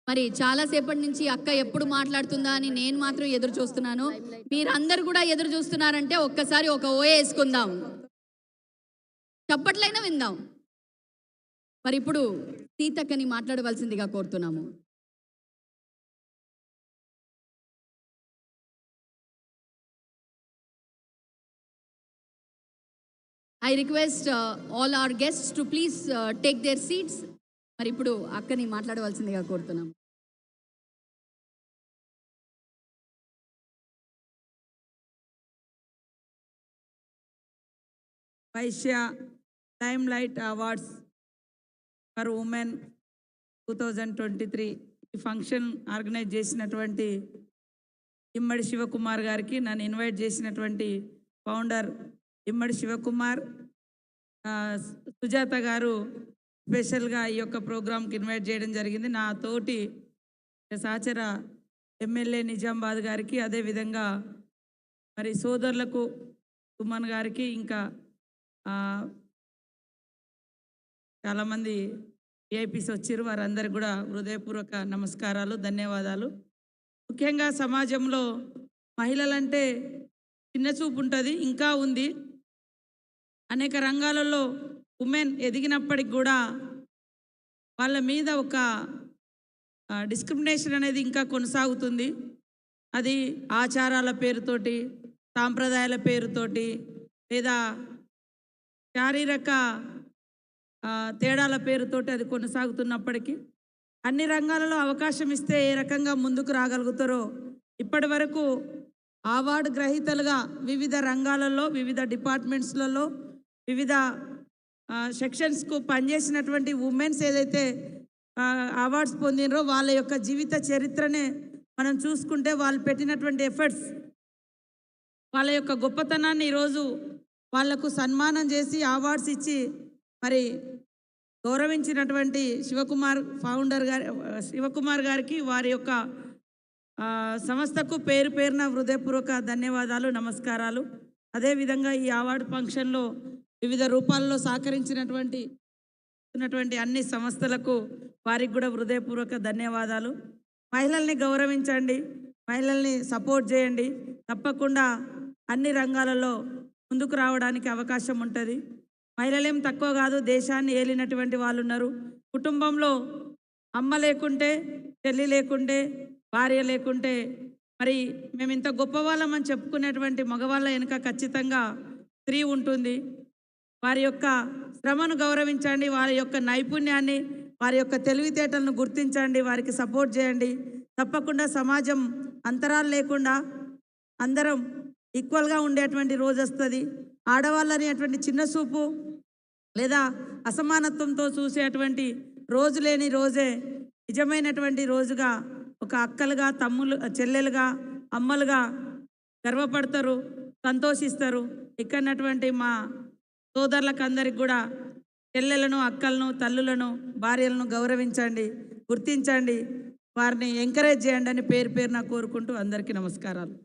మరి చాలా సేపటి నుంచి అక్క ఎప్పుడు మాట్లాడుతుందా అని నేను మాత్రం ఎదురు చూస్తున్నాను. మీరందరూ కూడా ఎదురు చూస్తున్నారంటే ఒక్కసారి ఒక ఓ వేసుకుందాం, చప్పట్లైనా విందాం. మరి ఇప్పుడు సీతక్కని మాట్లాడవలసిందిగా కోరుతున్నాము. I request all our guests to please take their seats. మరి ఇప్పుడు అక్కని మాట్లాడవలసిందిగా కోరుతున్నాము. Vaishya time light awards for women 2023 ఈ ఫంక్షన్ ఆర్గనైజ్ చేసినటువంటి ఇమ్మడి శివకుమార్ గారికి, నన్ను ఇన్వైట్ చేసినటువంటి ఫౌండర్ ఇమ్మడి శివకుమార్, సుజాత గారు స్పెషల్గా ఈ యొక్క ప్రోగ్రామ్కి ఇన్వైట్ చేయడం జరిగింది. నా తోటి సహచర ఎమ్మెల్యే నిజామాబాద్ గారికి, అదేవిధంగా మరి సోదరులకు సుమన్ గారికి, ఇంకా చాలామంది ఏపీస్ వచ్చారు, వారందరికీ కూడా హృదయపూర్వక నమస్కారాలు, ధన్యవాదాలు. ముఖ్యంగా సమాజంలో మహిళలంటే చిన్న చూపు ఉంటుంది, ఇంకా ఉంది. అనేక రంగాలలో ఉమెన్ ఎదిగినప్పటికి కూడా వాళ్ళ మీద ఒక డిస్క్రిమినేషన్ అనేది ఇంకా కొనసాగుతుంది. అది ఆచారాల పేరుతోటి, సాంప్రదాయాల పేరుతోటి, లేదా శారీరక తేడాల పేరుతోటి అది కొనసాగుతున్నప్పటికీ అన్ని రంగాలలో అవకాశం ఇస్తే ఏ రకంగా ముందుకు రాగలుగుతారో ఇప్పటి వరకు అవార్డు గ్రహీతలుగా వివిధ రంగాలలో, వివిధ డిపార్ట్మెంట్స్లలో, వివిధ సెక్షన్స్కు పనిచేసినటువంటి ఉమెన్స్ ఏదైతే అవార్డ్స్ పొందినరో వాళ్ళ యొక్క జీవిత చరిత్రనే మనం చూసుకుంటే, వాళ్ళు పెట్టినటువంటి ఎఫర్ట్స్, వాళ్ళ యొక్క గొప్పతనాన్ని ఈరోజు వాళ్లకు సన్మానం చేసి అవార్డ్స్ ఇచ్చి మరి గౌరవించినటువంటి శివకుమార్ గారికి, వారి యొక్క సంస్థకు పేరు పేరున హృదయపూర్వక ధన్యవాదాలు, నమస్కారాలు. అదేవిధంగా ఈ అవార్డు ఫంక్షన్లో వివిధ రూపాల్లో సహకరించినటువంటి అన్ని సంస్థలకు, వారికి కూడా హృదయపూర్వక ధన్యవాదాలు. మహిళల్ని గౌరవించండి, మహిళల్ని సపోర్ట్ చేయండి. తప్పకుండా అన్ని రంగాలలో ముందుకు రావడానికి అవకాశం ఉంటుంది. మహిళలేం తక్కువ కాదు, దేశాన్ని ఏలినటువంటి వాళ్ళు ఉన్నారు. కుటుంబంలో అమ్మ లేకుంటే, చెల్లి లేకుంటే, భార్య లేకుంటే మరి మేము ఇంత గొప్పవాళ్ళమని చెప్పుకునేటువంటి మగవాళ్ళ వెనుక ఖచ్చితంగా స్త్రీ ఉంటుంది. వారి యొక్క శ్రమను గౌరవించండి, వారి యొక్క నైపుణ్యాన్ని, వారి యొక్క తెలివితేటలను గుర్తించండి, వారికి సపోర్ట్ చేయండి. తప్పకుండా సమాజం అంతరాలు లేకుండా అందరం ఈక్వల్గా ఉండేటువంటి రోజు వస్తుంది. ఆడవాళ్ళని అటువంటి చిన్న చూపు లేదా అసమానత్వంతో చూసేటువంటి రోజు లేని రోజే నిజమైనటువంటి రోజుగా ఒక అక్కలుగా, చెల్లెలుగా, అమ్మలుగా గర్వపడతారు, సంతోషిస్తారు. ఇక్కడటువంటి మా సోదరులకు అందరికి కూడా చెల్లెలను, అక్కలను, తల్లులను, భార్యలను గౌరవించండి, గుర్తించండి, వారిని ఎంకరేజ్ చేయండి అని పేరు పేరున కోరుకుంటూ అందరికీ నమస్కారాలు.